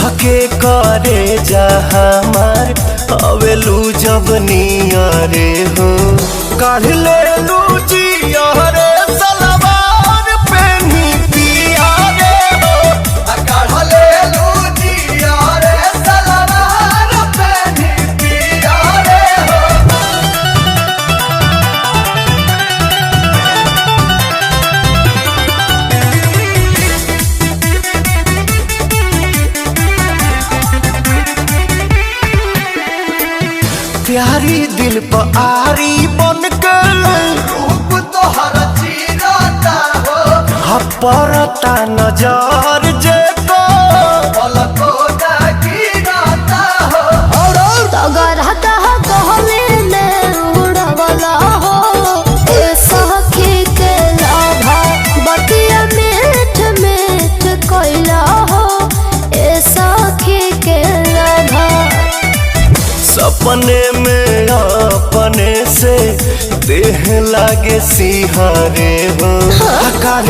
धके करे जा हमार अवेलू जब नियरे हो काढ़ ले लू जिया रे सलवार पेनी पिया रे हो काढ़ ले लू जिया रे सलवार पेनी पिया रे हो। प्यारी दिल पर आरी बन के रूप तोहर चीरता हो परता नजर जे को पलको गिरता हो तगरता कहले ने उड़वला हो ए सखी के लाभा बतिया मीठ मीठ कोइला हो ए सखी के लाभा सपने में अपने से देह लागे सिहारे हो काढ़